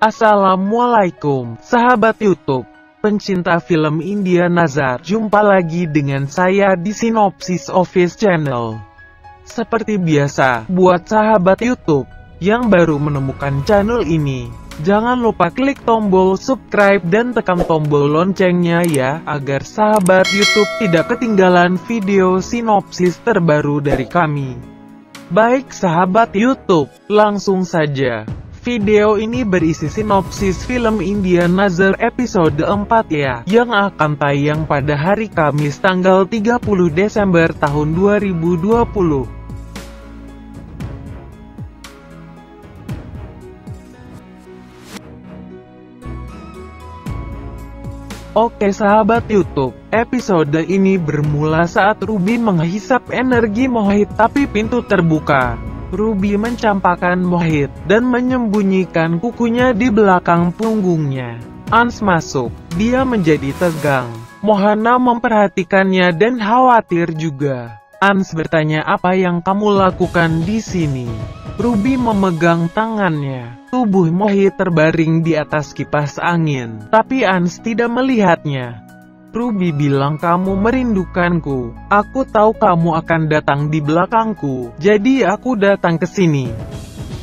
Assalamualaikum, sahabat YouTube, pencinta film India Nazar. Jumpa lagi dengan saya di Sinopsis Office Channel. Seperti biasa, buat sahabat YouTube yang baru menemukan channel ini, jangan lupa klik tombol subscribe dan tekan tombol loncengnya ya, agar sahabat YouTube tidak ketinggalan video sinopsis terbaru dari kami. Baik sahabat YouTube, langsung saja. Video ini berisi sinopsis film India Nazar episode 4 ya, yang akan tayang pada hari Kamis tanggal 30 Desember tahun 2020. Oke sahabat YouTube, episode ini bermula saat Ruby menghisap energi Mohit tapi pintu terbuka. Ruby mencampakkan Mohit dan menyembunyikan kukunya di belakang punggungnya. Ans masuk, dia menjadi tegang. Mohana memperhatikannya dan khawatir juga. Ans bertanya, apa yang kamu lakukan di sini? Ruby memegang tangannya. Tubuh Mohit terbaring di atas kipas angin, tapi Ans tidak melihatnya. Ruby bilang, kamu merindukanku. Aku tahu kamu akan datang di belakangku, jadi aku datang ke sini.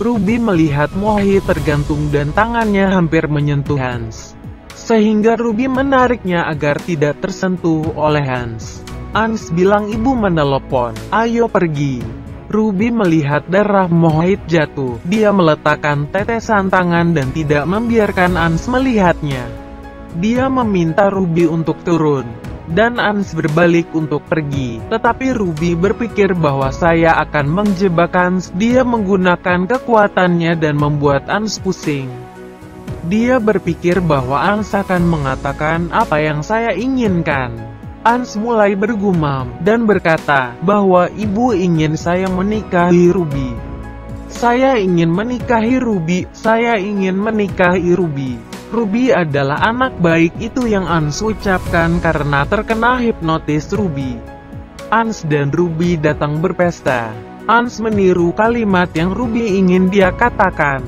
Ruby melihat Mohit tergantung dan tangannya hampir menyentuh Hans, sehingga Ruby menariknya agar tidak tersentuh oleh Hans. Hans bilang, ibu menelepon, ayo pergi. Ruby melihat darah Mohit jatuh. Dia meletakkan tetesan tangan dan tidak membiarkan Ans melihatnya. Dia meminta Ruby untuk turun, dan Ans berbalik untuk pergi. Tetapi Ruby berpikir bahwa saya akan menjebak Ans. Dia menggunakan kekuatannya dan membuat Ans pusing. Dia berpikir bahwa Ans akan mengatakan apa yang saya inginkan. Ans mulai bergumam dan berkata bahwa ibu ingin saya menikahi Ruby. Saya ingin menikahi Ruby. Saya ingin menikahi Ruby. Ruby adalah anak baik, itu yang Ans ucapkan karena terkena hipnotis Ruby. Ans dan Ruby datang berpesta. Ans meniru kalimat yang Ruby ingin dia katakan.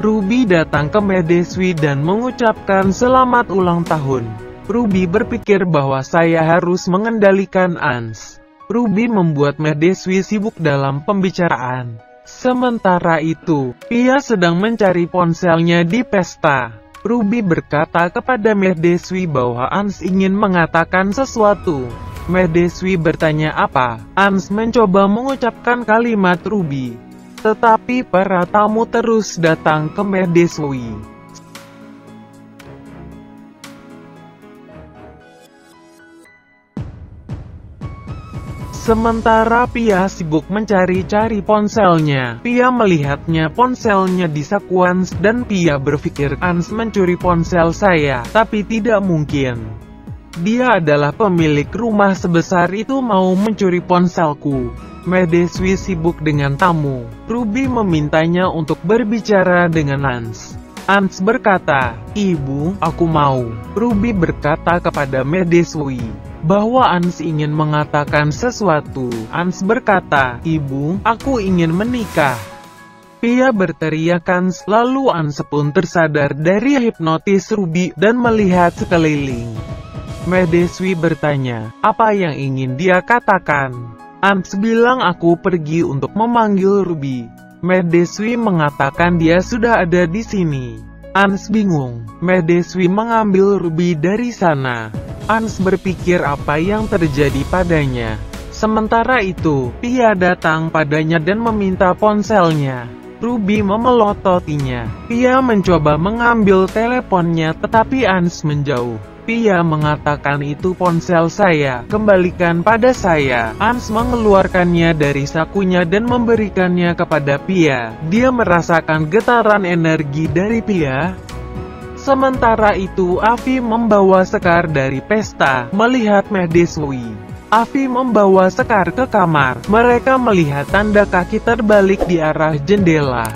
Ruby datang ke Medeswi dan mengucapkan selamat ulang tahun. Ruby berpikir bahwa saya harus mengendalikan Ans. Ruby membuat Medeswi sibuk dalam pembicaraan. Sementara itu, Pia sedang mencari ponselnya di pesta. Ruby berkata kepada Medeswi bahwa Ans ingin mengatakan sesuatu. Medeswi bertanya apa. Ans mencoba mengucapkan kalimat Ruby, tetapi para tamu terus datang ke Medeswi. Sementara Pia sibuk mencari-cari ponselnya. Pia melihatnya ponselnya di saku Ans dan Pia berpikir, Ans mencuri ponsel saya, tapi tidak mungkin. Dia adalah pemilik rumah sebesar itu mau mencuri ponselku. Medeswi sibuk dengan tamu. Ruby memintanya untuk berbicara dengan Ans. Ans berkata, ibu, aku mau. Ruby berkata kepada Medeswi bahwa Ans ingin mengatakan sesuatu. Ans berkata, ibu, aku ingin menikah. Pia berteriak Ans, lalu Ans pun tersadar dari hipnotis Ruby dan melihat sekeliling. Medeswi bertanya, apa yang ingin dia katakan? Ans bilang, aku pergi untuk memanggil Ruby. Medeswi mengatakan dia sudah ada di sini. Ans bingung. Medeswi mengambil Ruby dari sana. Ans berpikir apa yang terjadi padanya. Sementara itu, Pia datang padanya dan meminta ponselnya. Ruby memelototinya. Pia mencoba mengambil teleponnya tetapi Ans menjauh. Pia mengatakan, itu ponsel saya, kembalikan pada saya. Ans mengeluarkannya dari sakunya dan memberikannya kepada Pia. Dia merasakan getaran energi dari Pia. Sementara itu Afi membawa Sekar dari pesta. Melihat Medeswi, Afi membawa Sekar ke kamar. Mereka melihat tanda kaki terbalik di arah jendela.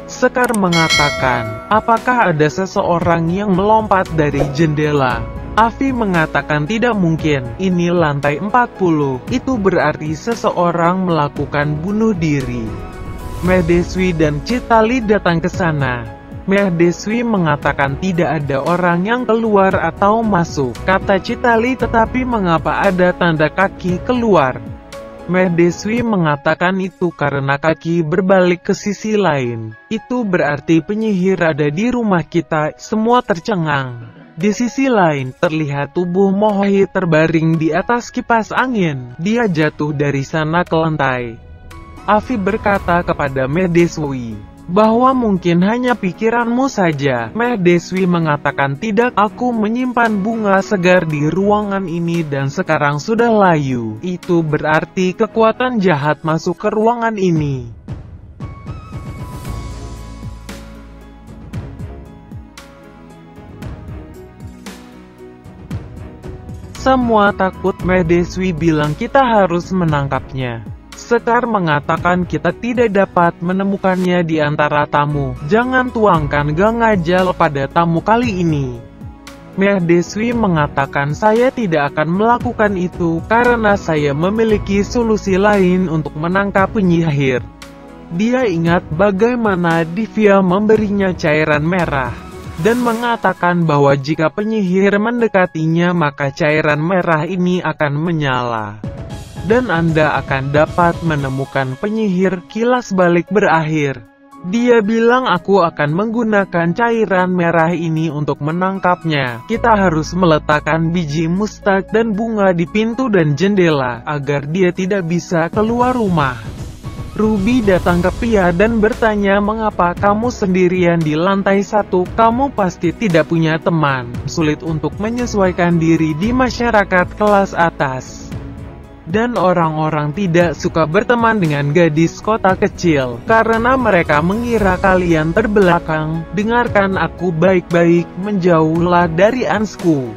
Sekar mengatakan, apakah ada seseorang yang melompat dari jendela? Afi mengatakan tidak mungkin, ini lantai 40, itu berarti seseorang melakukan bunuh diri. Medeswi dan Chitali datang ke sana. Mahdeswi mengatakan tidak ada orang yang keluar atau masuk, kata Chitali, tetapi mengapa ada tanda kaki keluar? Mahdeswi mengatakan itu karena kaki berbalik ke sisi lain. Itu berarti penyihir ada di rumah kita. Semua tercengang. Di sisi lain, terlihat tubuh Mohit terbaring di atas kipas angin. Dia jatuh dari sana ke lantai. Afi berkata kepada Mahdeswi bahwa mungkin hanya pikiranmu saja. Mahdeswi mengatakan tidak, aku menyimpan bunga segar di ruangan ini dan sekarang sudah layu. Itu berarti kekuatan jahat masuk ke ruangan ini. Semua takut. Mahdeswi bilang kita harus menangkapnya. Sekar mengatakan kita tidak dapat menemukannya di antara tamu. Jangan tuangkan gangajal pada tamu kali ini. Mahdeswi mengatakan saya tidak akan melakukan itu karena saya memiliki solusi lain untuk menangkap penyihir. Dia ingat bagaimana Divya memberinya cairan merah dan mengatakan bahwa jika penyihir mendekatinya maka cairan merah ini akan menyala. Dan Anda akan dapat menemukan penyihir. Kilas balik berakhir. Dia bilang aku akan menggunakan cairan merah ini untuk menangkapnya. Kita harus meletakkan biji mustak dan bunga di pintu dan jendela, agar dia tidak bisa keluar rumah. Ruby datang ke Pia dan bertanya mengapa kamu sendirian di lantai 1, kamu pasti tidak punya teman, sulit untuk menyesuaikan diri di masyarakat kelas atas. Dan orang-orang tidak suka berteman dengan gadis kota kecil, karena mereka mengira kalian terbelakang. Dengarkan aku baik-baik, menjauhlah dari Ansku.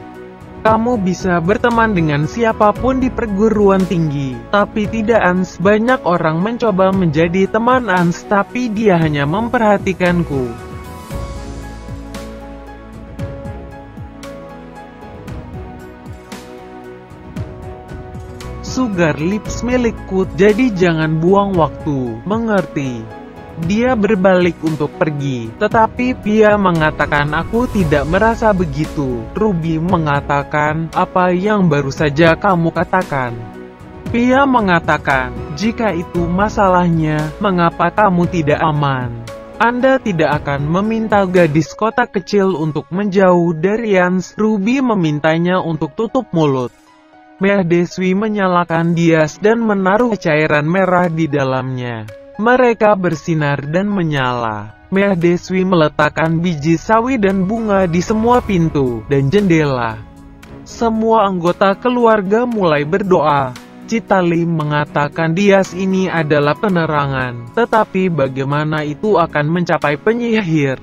Kamu bisa berteman dengan siapapun di perguruan tinggi, tapi tidak Ans. Banyak orang mencoba menjadi teman Ans, tapi dia hanya memperhatikanku. Sugar lips milikku, jadi jangan buang waktu, mengerti? Dia berbalik untuk pergi, tetapi Pia mengatakan aku tidak merasa begitu. Ruby mengatakan, apa yang baru saja kamu katakan? Pia mengatakan, jika itu masalahnya, mengapa kamu tidak aman? Anda tidak akan meminta gadis kota kecil untuk menjauh dari Ans. Ruby memintanya untuk tutup mulut. Mahdeswi menyalakan dias dan menaruh cairan merah di dalamnya. Mereka bersinar dan menyala. Mahdeswi meletakkan biji sawi dan bunga di semua pintu dan jendela. Semua anggota keluarga mulai berdoa. Chitali mengatakan dias ini adalah penerangan, tetapi bagaimana itu akan mencapai penyihir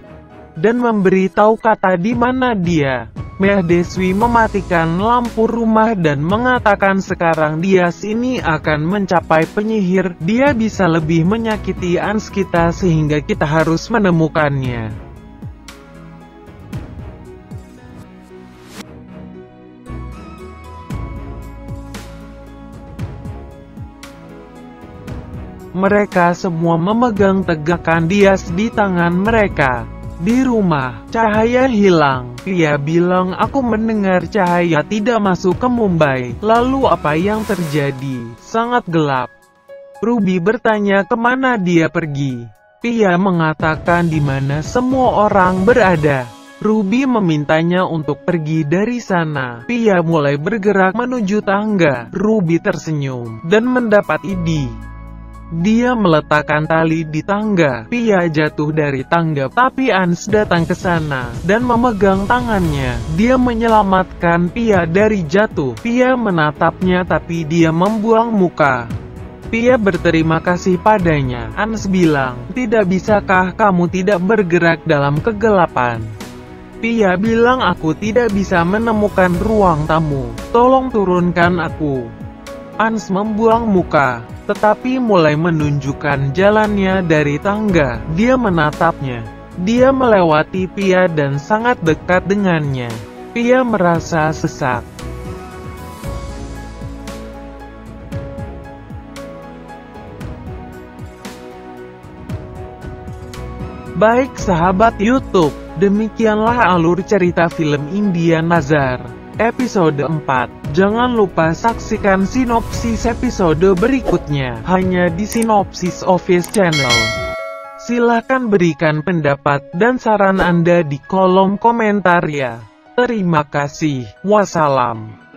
dan memberitahu kata di mana dia. Mahdeswi mematikan lampu rumah dan mengatakan sekarang dias ini akan mencapai penyihir. Dia bisa lebih menyakiti Ans kita sehingga kita harus menemukannya. Mereka semua memegang tegakan dias di tangan mereka. Di rumah, cahaya hilang. Pia bilang aku mendengar cahaya tidak masuk ke Mumbai. Lalu apa yang terjadi? Sangat gelap. Ruby bertanya kemana dia pergi. Pia mengatakan di mana semua orang berada. Ruby memintanya untuk pergi dari sana. Pia mulai bergerak menuju tangga. Ruby tersenyum dan mendapat ide. Dia meletakkan tali di tangga. Pia jatuh dari tangga, tapi Ans datang ke sana dan memegang tangannya. Dia menyelamatkan Pia dari jatuh. Pia menatapnya tapi dia membuang muka. Pia berterima kasih padanya. Ans bilang, tidak bisakah kamu tidak bergerak dalam kegelapan? Pia bilang aku tidak bisa menemukan ruang tamu. Tolong turunkan aku. Ans membuang muka, tetapi mulai menunjukkan jalannya dari tangga. Dia menatapnya. Dia melewati Pia dan sangat dekat dengannya. Pia merasa sesak. Baik sahabat YouTube, demikianlah alur cerita film Indian Nazar episode 4. Jangan lupa saksikan sinopsis episode berikutnya hanya di Sinopsis Office Channel. Silahkan berikan pendapat dan saran Anda di kolom komentar ya. Terima kasih. Wassalam.